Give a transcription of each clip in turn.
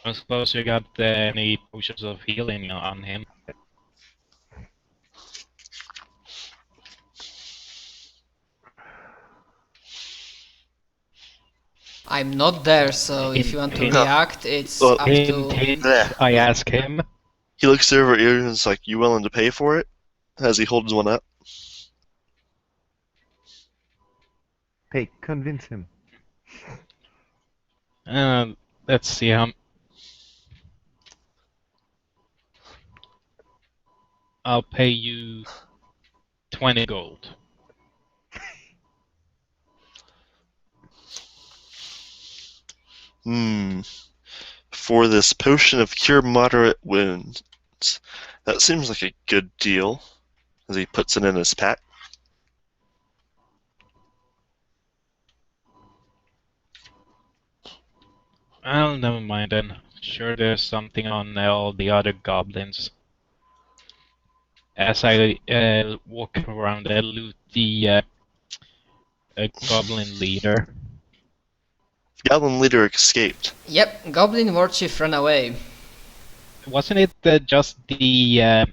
I suppose you got any potions of healing on him. I'm not there, so if you want to Hint, react, it's Well, up hint, to... hint. Yeah. I ask him. He looks over at you and is like, "You willing to pay for it?" As he holds one up. Hey, convince him. Let's see how. I'll pay you 20 gold. For this potion of cure moderate wounds. That seems like a good deal. As he puts it in his pack. Well, never mind then. Sure, there's something on all the other goblins. As I walk around, I loot the goblin leader. Goblin leader escaped. Yep, Goblin Warchief ran away. Wasn't it just the?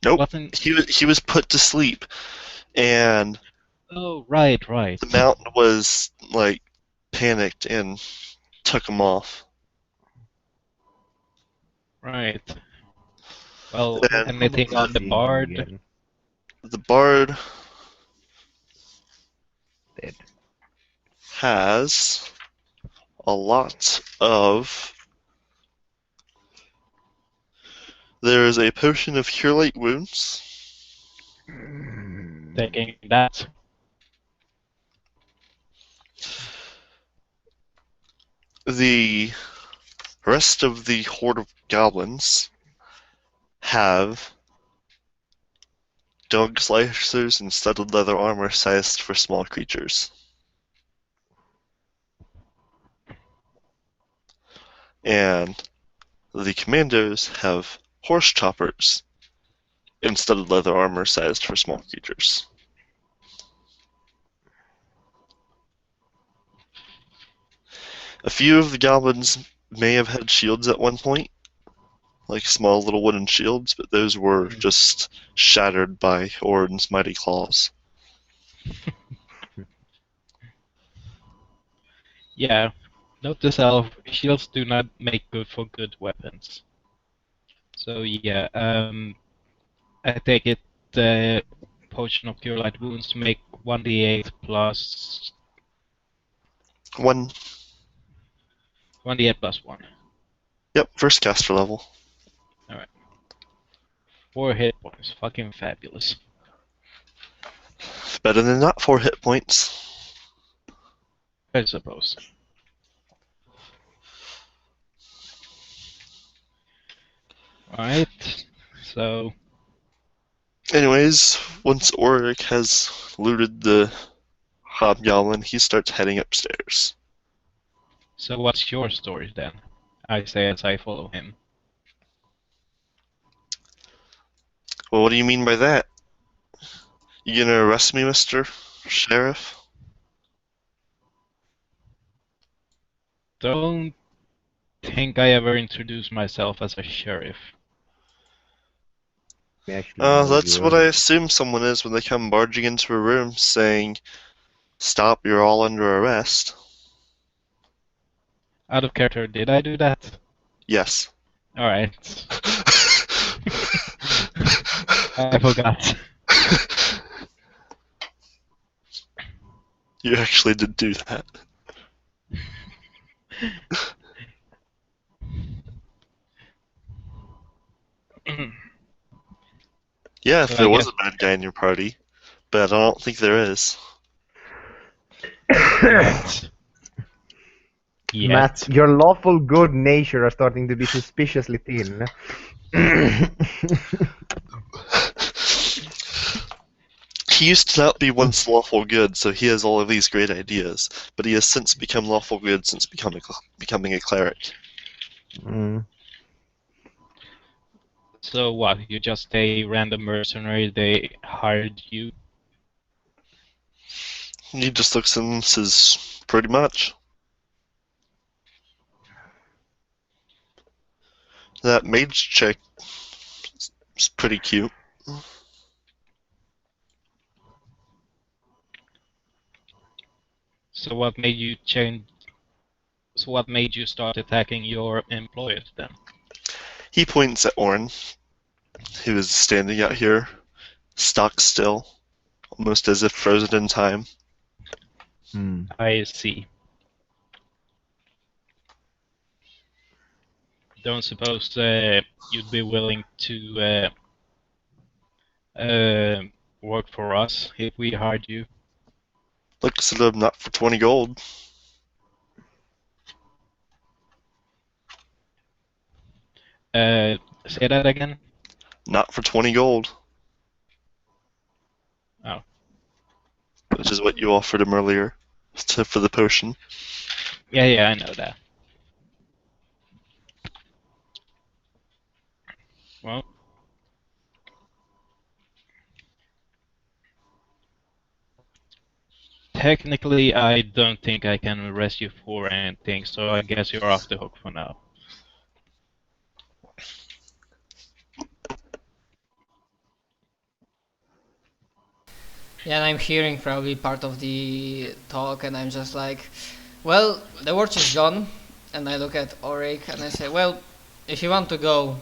Nope. Wasn't? He was put to sleep, and Oh, right. the mountain was like panicked and took him off. Right. Well, Then- anything on the bard? The bard Dead. has a lot of. There is a potion of cure light wounds. Taking that. The rest of the horde of goblins have dog slicers and studded leather armor sized for small creatures. And the commandos have horse choppers and studded leather armor sized for small creatures. A few of the goblins may have had shields at one point, like small little wooden shields, but those were just shattered by Orin's mighty claws. Yeah. Note to self: shields do not make good for good weapons. So yeah, I take it the potion of cure light wounds make 1d8 plus 1. 1d8 plus 1. Yep, first caster level. 4 hit points. Fucking fabulous. Better than not 4 hit points. I suppose. Alright, so Anyways, once Auric has looted the hobgoblin, he starts heading upstairs. so what's your story then? I say as I follow him. Well, what do you mean by that? You gonna arrest me, Mr. Sheriff? Don't think I ever introduced myself as a sheriff. That's what I assume someone is when they come barging into a room saying, "Stop, you're all under arrest." Out of character, did I do that? Yes. Alright. I forgot. You actually did do that. Yeah, if Well, there I was guess- a bad guy in your party, but I don't think there is. Yet. Matt, your lawful good nature are starting to be suspiciously thin. He used to not be once lawful good, so he has all of these great ideas, but he has since become lawful good since becoming a cleric. Mm. So what? You're just a random mercenary, they hired you? He just looks and says, "Pretty much." That mage chick is pretty cute. So what made you change? So what made you start attacking your employers then? He points at Orin, who is standing out here, stock still, almost as if frozen in time. Hmm. I see. Don't suppose you'd be willing to work for us if we hired you? Looks as though not for 20 gold. Say that again? Not for 20 gold. Oh. Which is what you offered him earlier for the potion. Yeah, I know that. Well, technically, I don't think I can arrest you for anything, so I guess you're off the hook for now. Yeah, and I'm hearing probably part of the talk, and I'm just like, well, the watch is gone. And I look at Auric and I say, well, if you want to go,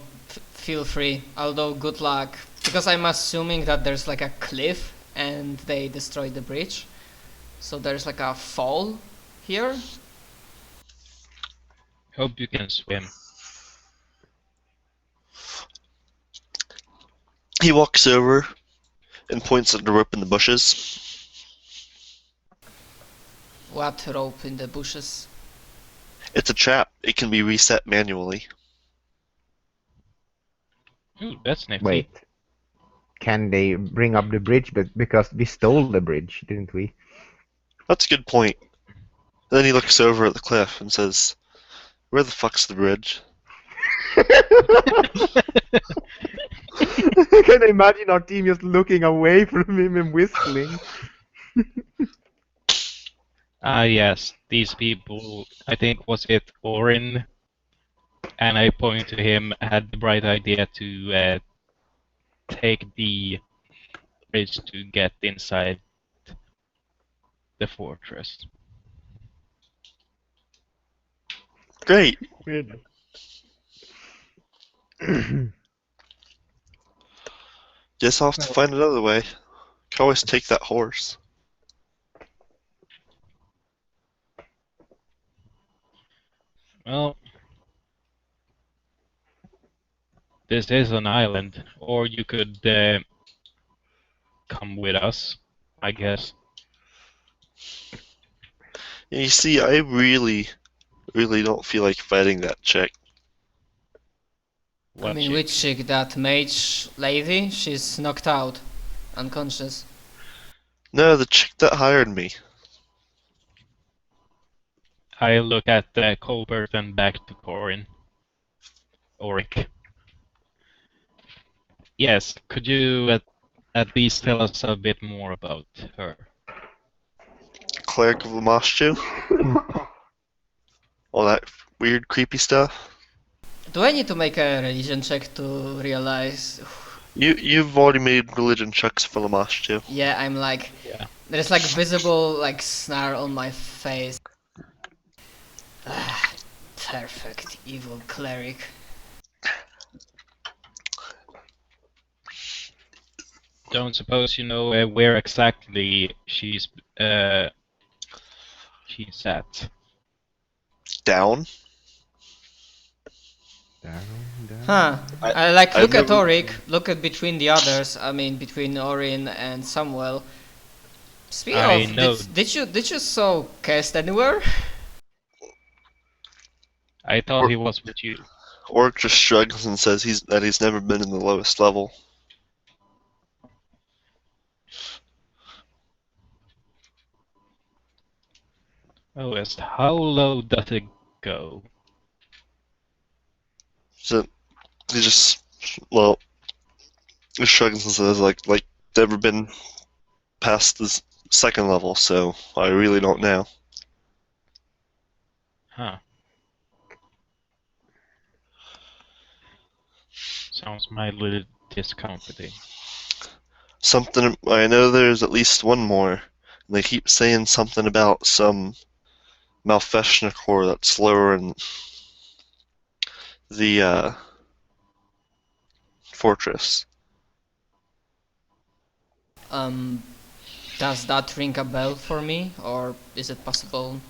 feel free. Although, good luck. Because I'm assuming that there's like a cliff and they destroyed the bridge. So there's like a fall here. Hope you can swim. He walks over and points at the rope in the bushes. What rope in the bushes? It's a trap. It can be reset manually. Ooh, that's nifty. Wait. Can they bring up the bridge? But because we stole the bridge, didn't we? That's a good point. And then he looks over at the cliff and says, "Where the fuck's the bridge?" I can imagine our team just looking away from him and whistling. Ah, yes, these people, I think, was it Orin? And I point to him, had the bright idea to take the bridge to get inside the fortress. Great. Guess I'll have to find another way. Can always take that horse. Well, this is an island, or you could come with us, I guess. You see, I really don't feel like fighting that chick. I mean, which chick? That mage lady? She's knocked out. Unconscious. No, the chick that hired me. I look at Colbert and back to Corin. Auric. Yes, could you at least tell us a bit more about her? Cleric of Lamashtu. All that weird, creepy stuff. Do I need to make a religion check to realize? You've already made religion checks for Lamashtu. Yeah, I'm like, Yeah. there's like visible like snarl on my face. Ah, perfect evil cleric. Don't suppose you know where exactly she's at. Down. Huh. I like look I've at never- Auric, look at between the others. I mean, between Orin and Samuel. Speaking I of, know. did you saw Cast anywhere? I thought he was with you. Orc just shrugs and says he's never been in the lowest level. Oh, yes. How low does it go? So he just he shrugs and says like never been past the second level, so I really don't know. Huh. sounds mildly discomforting. Something, I know there's at least one more. And they keep saying something about some Malfeshnikor that's lower in the fortress. Does that ring a bell for me, or is it possible?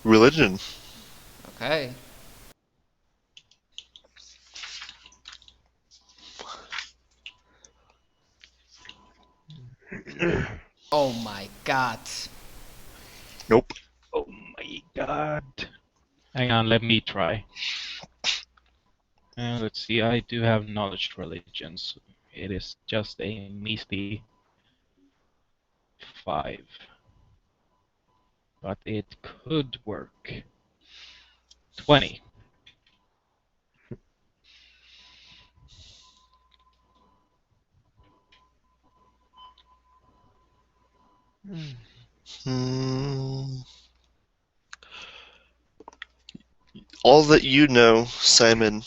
Religion. Okay. Oh my god. Nope. Oh my god. Hang on, let me try. Let's see, I do have knowledge religions. It is just a measly 5. But it could work. 20. All that you know, Simon,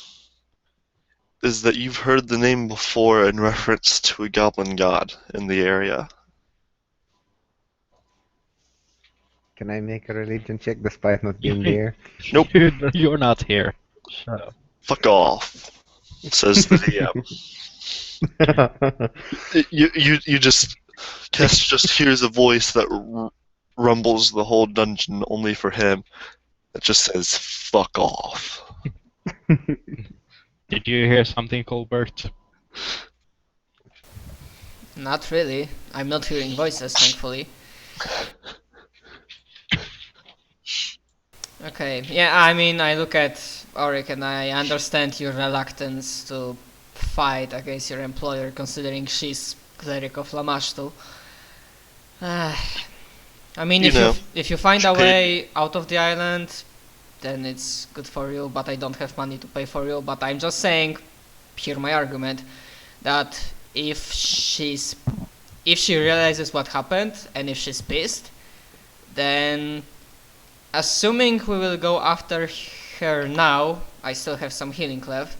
is that you've heard the name before in reference to a goblin god in the area. Can I make a religion check despite not being there? Nope. You're not here. Shut up. Fuck off, says the DM. You just Kess just hears a voice that rumbles the whole dungeon only for him. It just says "fuck off." Did you hear something, Colbert? Not really. I'm not hearing voices, thankfully. Okay, yeah, I mean, I look at Auric and I understand your reluctance to fight against your employer, considering she's Cleric of Lamashtu. I mean, if you find a way out of the island, then it's good for you, but I don't have money to pay for you. But I'm just saying, hear my argument, that if she realizes what happened and if she's pissed, then assuming we will go after her now, I still have some healing left.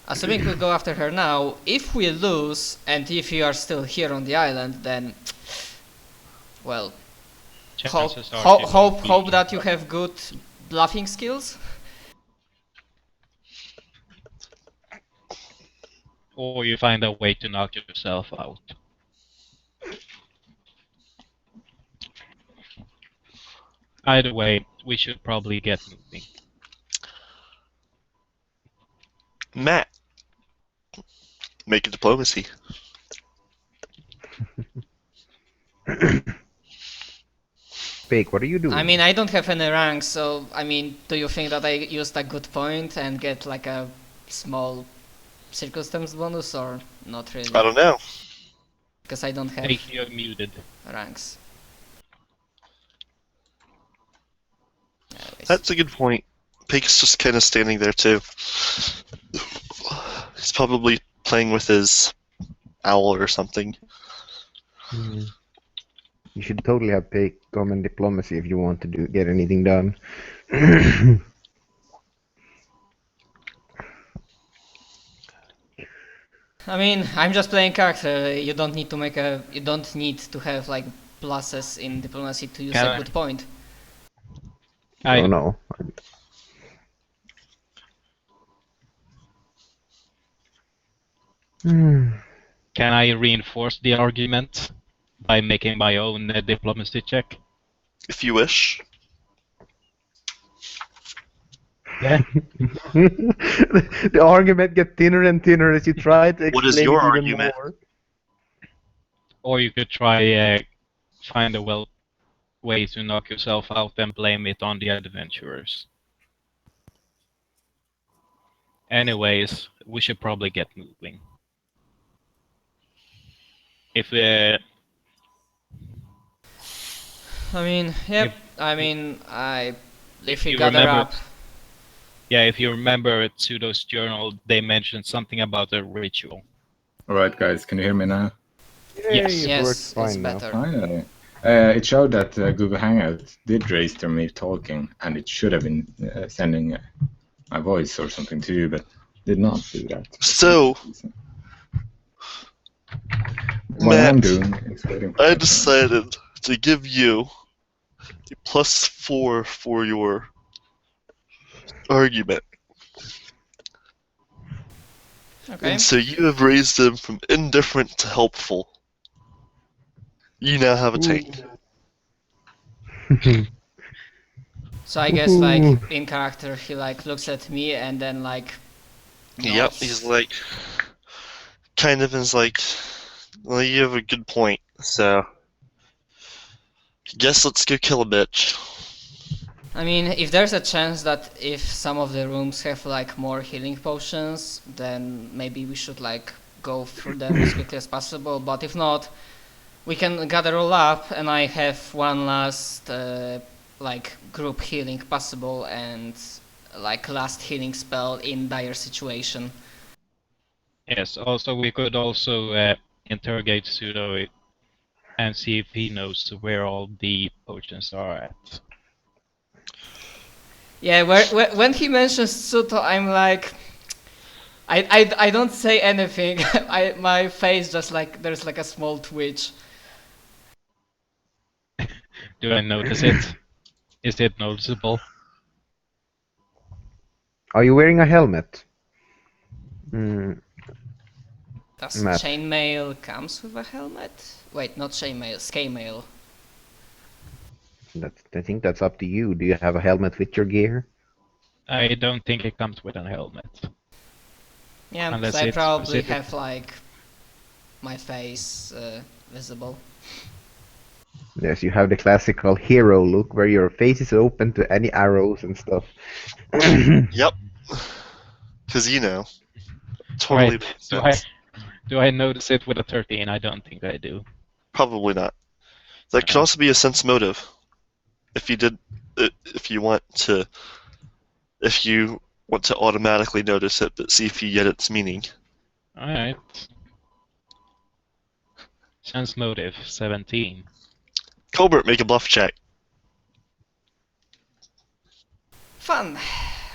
Assuming we'll go after her now, if we lose and if you are still here on the island, then well, hope that you have good bluffing skills. Or you find a way to knock yourself out. Either way, we should probably get moving. Matt, make a diplomacy. Bake, what are you doing? I mean, I don't have any ranks, so I mean, do you think that I used a good point and get like a small circumstance bonus, or not really? I don't know. Because I don't have You're muted. ranks. Anyways. That's a good point. Pake's just kind of standing there too. He's probably playing with his owl or something. You should totally have Bake come in diplomacy if you want to get anything done. I mean, I'm just playing character. You don't need to have like pluses in diplomacy to use a good point. Oh no. Can I reinforce the argument by making my own diplomacy check? If you wish. Yeah. The argument gets thinner and thinner as you try to explain What is your it even argument? more. Or you could try find a way to knock yourself out and blame it on the adventurers. Anyways, we should probably get moving. If I mean, yep. If we you gather remember- up, Yeah, if you remember Pseudo's journal, they mentioned something about a ritual. Alright guys, can you hear me now? Yes. It works yes, fine it's now. better. Finally. It showed that Google Hangout did register me talking, and it should have been sending my voice or something to you, but did not do that. So, What I'm Matt, doing is waiting for I my turn. decided to give you a +4 for your argument. Okay. And so you have raised them from indifferent to helpful. You now have a tank. So I guess like in character he like looks at me and then like Yep, nods. he's like, kind of is like, well, you have a good point, so guess let's go kill a bitch. I mean, if there's a chance that if some of the rooms have like more healing potions, then maybe we should like go through them as quickly as possible. But if not, we can gather all up, and I have one last like group healing possible and like last healing spell in dire situation. Yes, also we could also interrogate Pseudo and see if he knows where all the potions are at. Yeah, when he mentions Tsuto, I'm like, I don't say anything. My face just like there's like a small twitch. Do I notice it? Is it noticeable? Are you wearing a helmet? Mm, Does Matt. chainmail comes with a helmet? Wait, not chainmail, scamail. I think that's up to you. Do you have a helmet with your gear? I don't think it comes with a helmet. Yeah, Unless so I it's probably specific. have like my face visible. Yes, you have the classical hero look where your face is open to any arrows and stuff. Yep. Because, totally Right. makes Do sense. Do I notice it with a 13? I don't think I do. Probably not. That could also be a sense motive. If you want to automatically notice it, but see if you get its meaning. Alright. Sense motive, 17. Colbert, make a bluff check. Fun,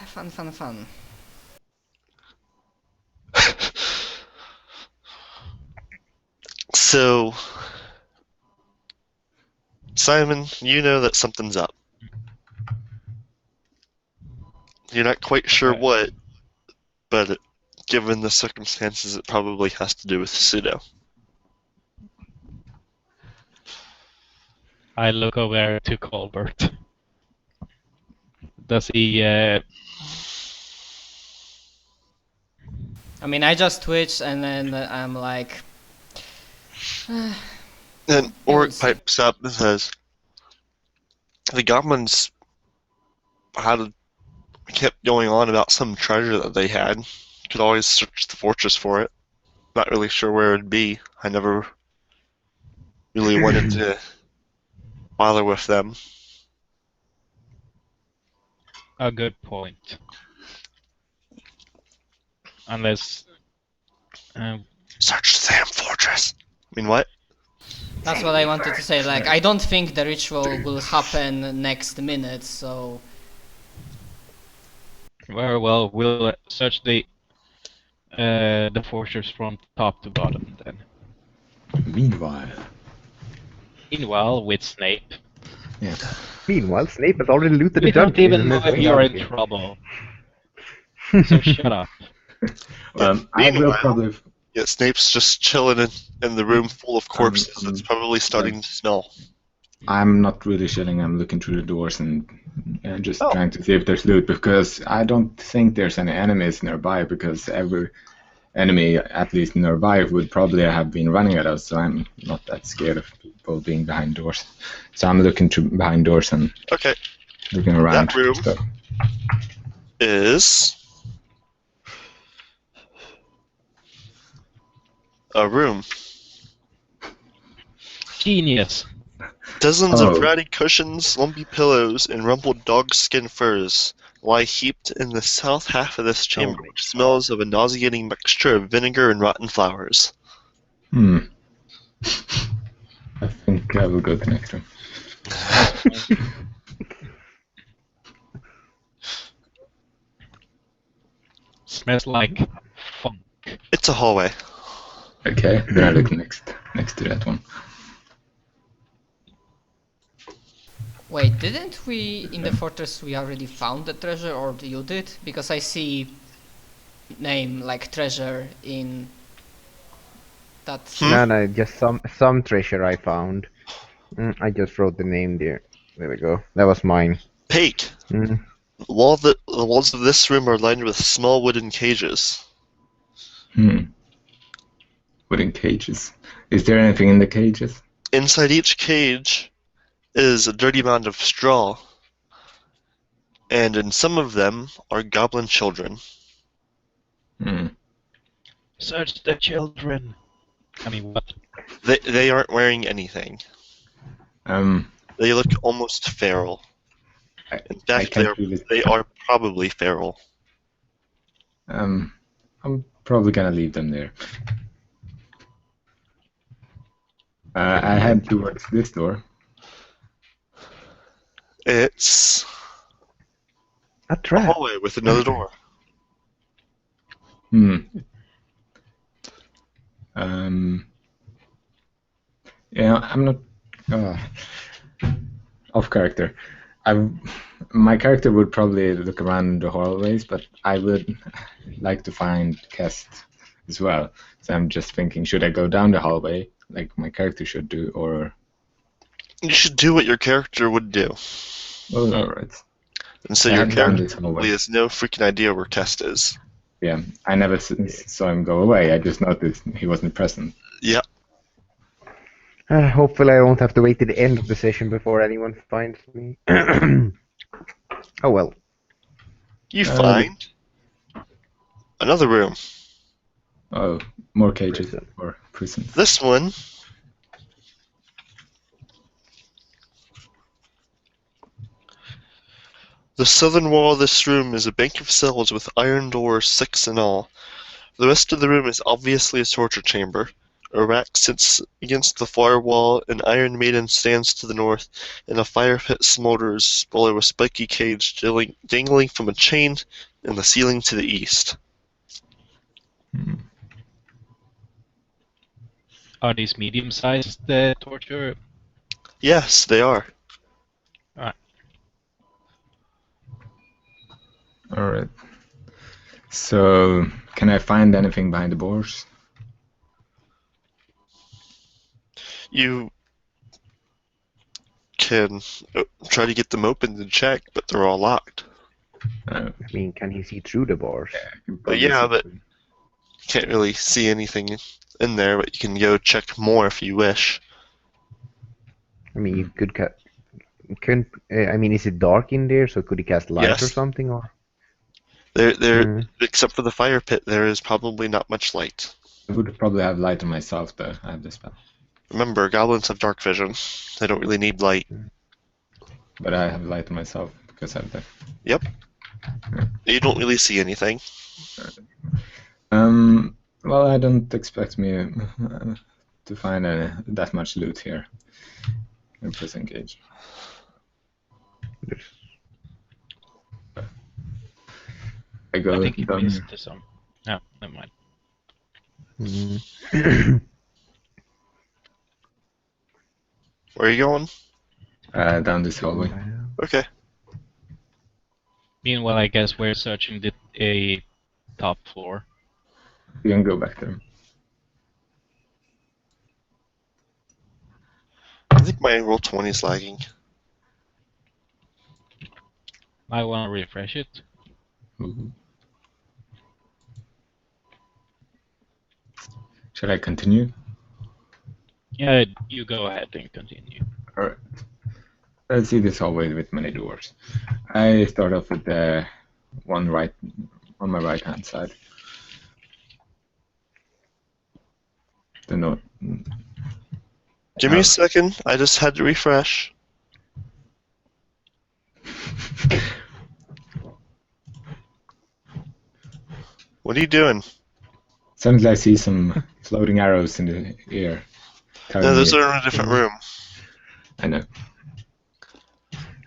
fun, fun, fun. So, Simon, you know that something's up. You're not quite sure Okay. what, but given the circumstances, it probably has to do with Pseudo. I look over to Colbert. Does he, I mean, I just twitch and then I'm like, And Oric see. pipes up and says, the goblins kept going on about some treasure that they had. Could always search the fortress for it. Not really sure where it'd be. I never really wanted to bother with them. a good point. Unless, Search the damn fortress! I mean, what? that's what I wanted to say. Like, I don't think the ritual will happen next minute, so very well, we'll search the fortress from top to bottom then. Meanwhile, with Snape, Yeah. Meanwhile, Snape has already looted the we don't dungeon. even know if you're in trouble. So shut up. I will Meanwhile- probably. Yeah, Snape's just chilling in the room full of corpses. It's probably starting to smell. I'm not really chilling. I'm looking through the doors and just Oh. trying to see if there's loot because I don't think there's any enemies nearby because every enemy, at least nearby, would probably have been running at us. So I'm not that scared of people being behind doors. So I'm looking behind doors and Okay, looking around. That room. So, is a room. Genius. Dozens Oh. of ratty cushions, lumpy pillows, and rumpled dogskin furs lie heaped in the south half of this chamber, which smells of a nauseating mixture of vinegar and rotten flowers. I think I will go to the next room. smells like funk. It's a hallway. Okay, then I look next to that one. Wait, didn't we in the fortress we already found the treasure, or you did? Because I see name like treasure in that. No, just some treasure I found. I just wrote the name there. There we go. That was mine. Pake. Mm. The walls of this room are lined with small wooden cages. Wooden cages. Is there anything in the cages? Inside each cage is a dirty mound of straw, and in some of them are goblin children. Search the children. I mean, what? They aren't wearing anything. They look almost feral. In fact, they are probably feral. I'm probably gonna leave them there. I head towards this door. It's A a trap. hallway with another door. Yeah, I'm not off character. My character would probably look around the hallways, but I would like to find Kest as well. So I'm just thinking, should I go down the hallway like my character should do, or? You should do what your character would do. Oh, all right. And so I your have done character this hallway. probably has no freaking idea where Kest is. Yeah, I never saw him go away. I just noticed he wasn't present. Yeah. Hopefully I won't have to wait to the end of the session before anyone finds me. Oh well. You find another room. Oh, more cages Prison. or prisons. This one the southern wall of this room is a bank of cells with iron doors, 6 in all. The rest of the room is obviously a torture chamber. A rack sits against the far wall, an iron maiden stands to the north, and a fire pit smolders below a spiky cage dangling from a chain in the ceiling to the east. Are these medium-sized torture? Yes, they are. Alright. So, can I find anything behind the doors? You can try to get them open and check, but they're all locked. I mean, can he see through the bars? But yeah, but you can't really see anything in there, but you can go check more if you wish. I mean, you could I mean, is it dark in there? So could he cast light Yes. or something? Or Except for the fire pit, there is probably not much light. I would probably have light on myself, though. I have the spell. Remember, goblins have dark vision. They don't really need light. But I have light on myself because I have the... Yep. You don't really see anything. Well, I don't expect me to find that much loot here in prison cage. I go I think you down missed here. some. No, never mind. Where are you going? Down this hallway. Okay. Meanwhile, I guess we're searching a top floor. You can go back there. I think my Roll20 is lagging. I want to refresh it. Ooh. Should I continue? Yeah, you go ahead and continue. Alright. Let's see this hallway with many doors. I start off with the one right on my right hand side. The north. Give me a second. I just had to refresh. What are you doing? Suddenly I see some floating arrows in the air. No, those are in a different room. I know.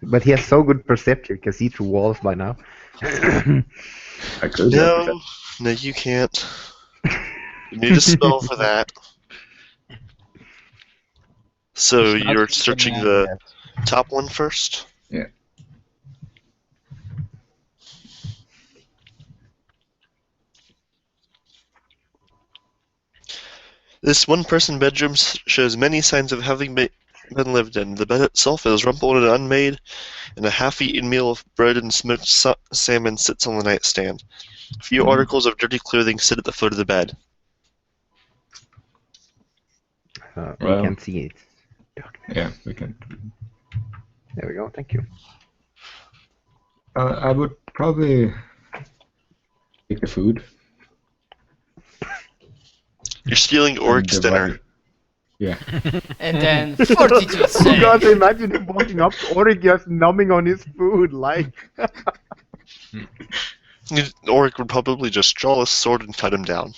But he has so good perception, he can see through walls by now. I could have No, no, you can't. You need a spell for that. So It's not you're even searching mad the yet. top one first? Yeah. This one-person bedroom shows many signs of having been lived in. The bed itself is rumpled and unmade, and a half-eaten meal of bread and smoked salmon sits on the nightstand. A few articles of dirty clothing sit at the foot of the bed. You Well. can't see it. Yeah, we can. There we go, thank you. I would probably take the food. You're stealing Oric's And dinner. divide- Yeah. And then fortitude Oh save. god, imagine him walking up to Oric just numbing on his food, like... Oric would probably just draw his sword and cut him down.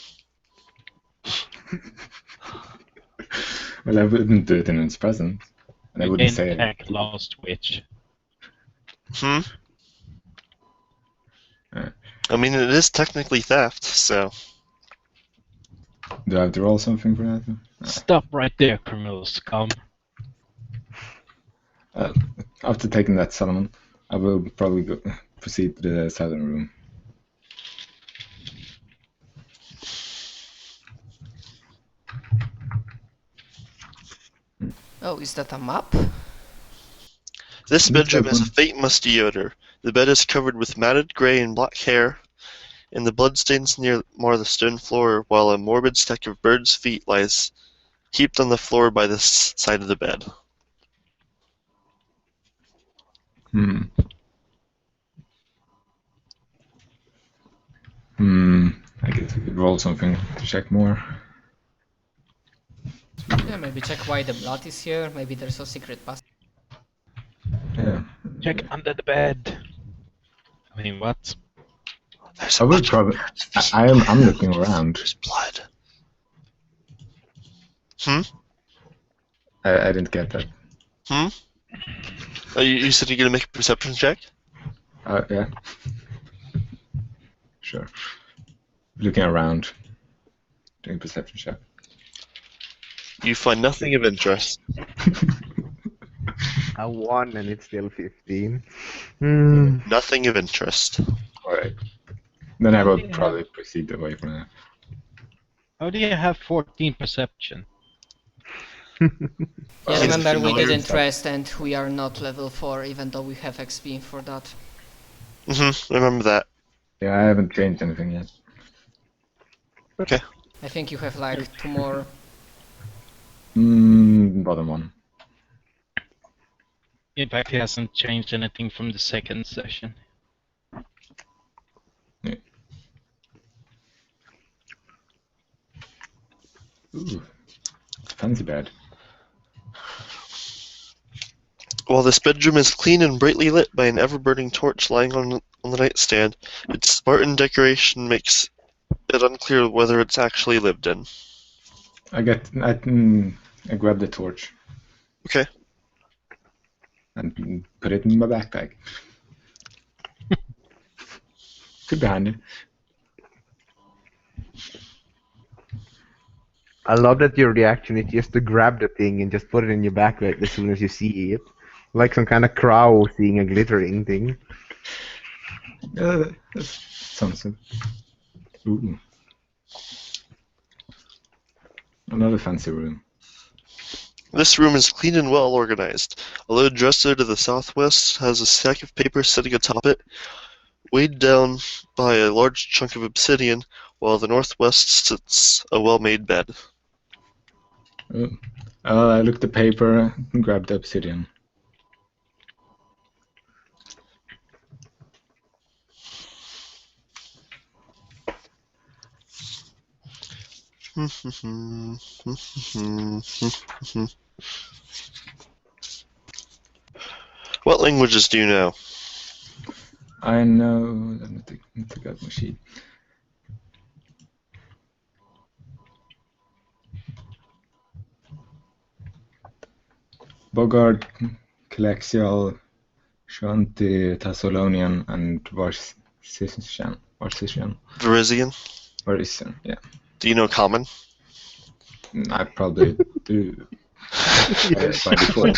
Well, I wouldn't do it in his presence. And I You wouldn't can say it. attack Last Witch. Hmm? Yeah. I mean, it is technically theft, so... Do I have to roll something for that? Stop right there, criminal scum. After taking that summon, I will probably proceed to the southern room. Oh, is that a map? This Looks bedroom like has a one. faint musty odor. The bed is covered with matted gray and black hair, and the bloodstains near more the stone floor, while a morbid stack of birds' feet lies heaped on the floor by the side of the bed. Hmm. I guess we could roll something to check more. Yeah, maybe check why the blood is here. Maybe there's a secret passage. Yeah. Check under the bed. I mean, what? There's I a would bunch of probably. birds' I'm looking around. There's blood. Hmm? I didn't get that. Hmm? Oh, you said you're gonna make a perception check? Yeah. Sure. Looking around. Doing perception check. You find nothing of interest. A 1 and it's still 15. Hmm. Nothing of interest. Alright. Then I will Yeah. probably proceed away from that. How do you have 14 perception? Yeah, He's remember we familiar didn't with that. rest and we are not level 4 even though we have XP for that. Remember that. Yeah, I haven't changed anything yet. Okay. I think you have like 2 more. Bottom one. In fact, he hasn't changed anything from the second session. Ooh. Fancy bed. While this bedroom is clean and brightly lit by an ever-burning torch lying on the nightstand, its Spartan decoration makes it unclear whether it's actually lived in. I grab the torch Okay. and put it in my backpack. Could be handy. I love that your reaction is just to grab the thing and just put it in your backpack as soon as you see it. Like some kind of crow seeing a glittering thing. That sounds good. Ooh. Another fancy room. This room is clean and well organized. A low dresser to the southwest has a stack of papers sitting atop it, weighed down by a large chunk of obsidian, while the northwest sits a well-made bed. I looked the paper and grabbed the obsidian. What languages do you know? I know. Let me take out my sheet. Bogart, Colexial, Shanti, Thessalonian, and Varsician. Varisian. Varisian, yeah. Do you know Common? I probably do. By default.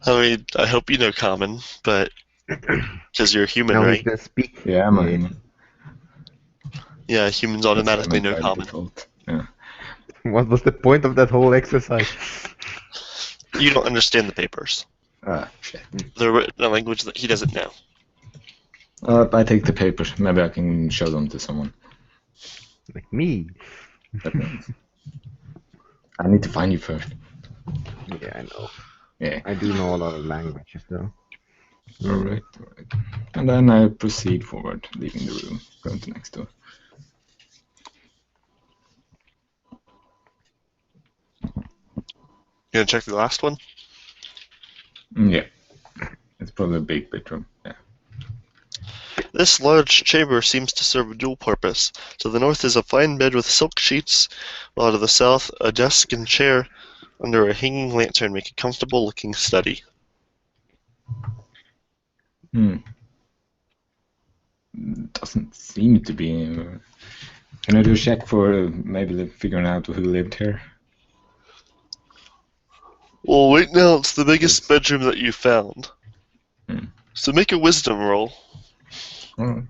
I mean, I hope you know Common, but because you're a human, Now right? he's gonna speak. Yeah, man. Yeah, humans automatically know Common. Default. Yeah. What was the point of that whole exercise? You don't understand the papers. Ah, shit. They're written in a language that he doesn't know. I take the papers. Maybe I can show them to someone. Like me. But, I need to find you first. Yeah, I know. Yeah. I do know a lot of languages though. Alright. And then I proceed forward, leaving the room, going to next door. You gonna check the last one? Yeah. It's probably a big bedroom. Yeah. This large chamber seems to serve a dual purpose. To the north is a fine bed with silk sheets, while to the south, a desk and chair under a hanging lantern make a comfortable-looking study. Doesn't seem to be. Can I do a check for maybe figuring out who lived here? Well, right now it's the biggest bedroom that you found. Hmm. So make a wisdom roll. Alright.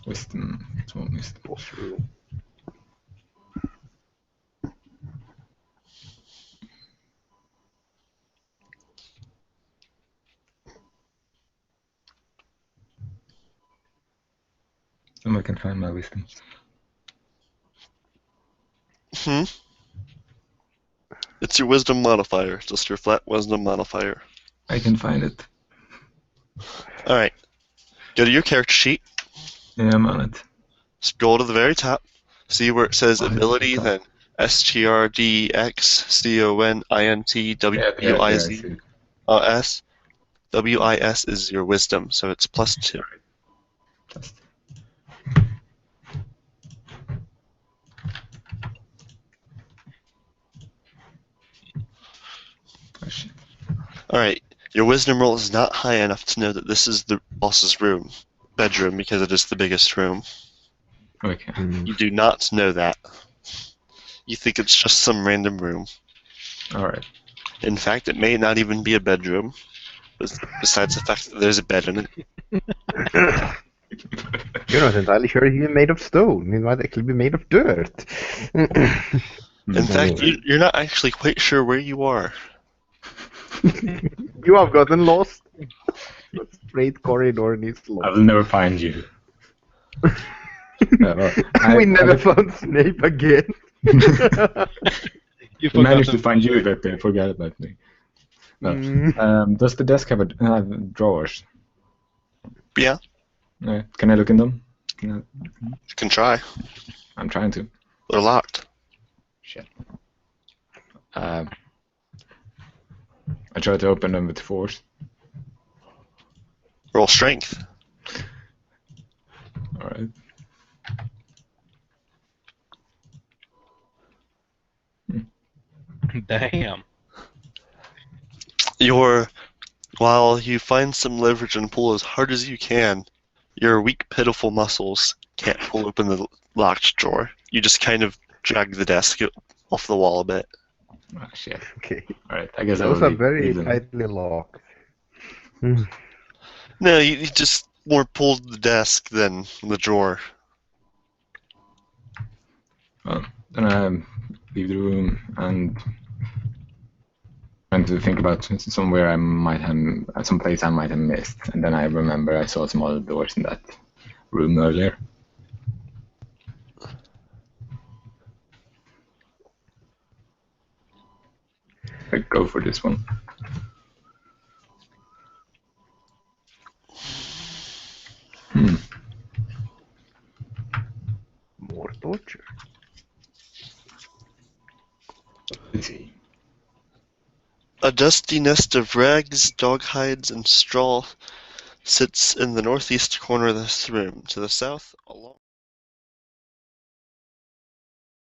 Wisdom. It's all wisdom. I can find my wisdom. It's your wisdom modifier, just your flat wisdom modifier. I can find it. Alright. Go to your character sheet, Yeah, I'm on it. scroll to the very top, see where it says Oh, it's ability, at the then STRDXCONINTWIZ. WIS is your wisdom, so it's +2. Just. Oh, shit. Alright, your wisdom roll is not high enough to know that this is the boss's bedroom, because it is the biggest room. Okay. You do not know that. You think it's just some random room. Alright. In fact, it may not even be a bedroom, besides the fact that there's a bed in it. You're not entirely sure he's made of stone. He might actually be made of dirt. In fact, you're not actually quite sure where you are. You have gotten lost. A straight corridor needs I lost. will never find you. We never found Snape again. You I managed to forgot find you, but they forgot about me. No. Does the desk have drawers? Yeah, Can I look in them? you can try. I'm trying to. They're locked. Shit. I try to open them with force. Roll strength. Alright. Damn. While you find some leverage and pull as hard as you can, your weak, pitiful muscles can't pull open the locked drawer. You just kind of drag the desk off the wall a bit. Oh, shit. Okay. Alright, I guess Those I are will very leave them. tightly locked. No, you just more pulled the desk than the drawer. Well, then I leave the room and trying to think about somewhere I might have, some place I might have missed, and then I remember I saw some other doors in that room earlier. I go for this one. More torture. Let's see. A dusty nest of rags, dog hides, and straw sits in the northeast corner of this room. To the south, along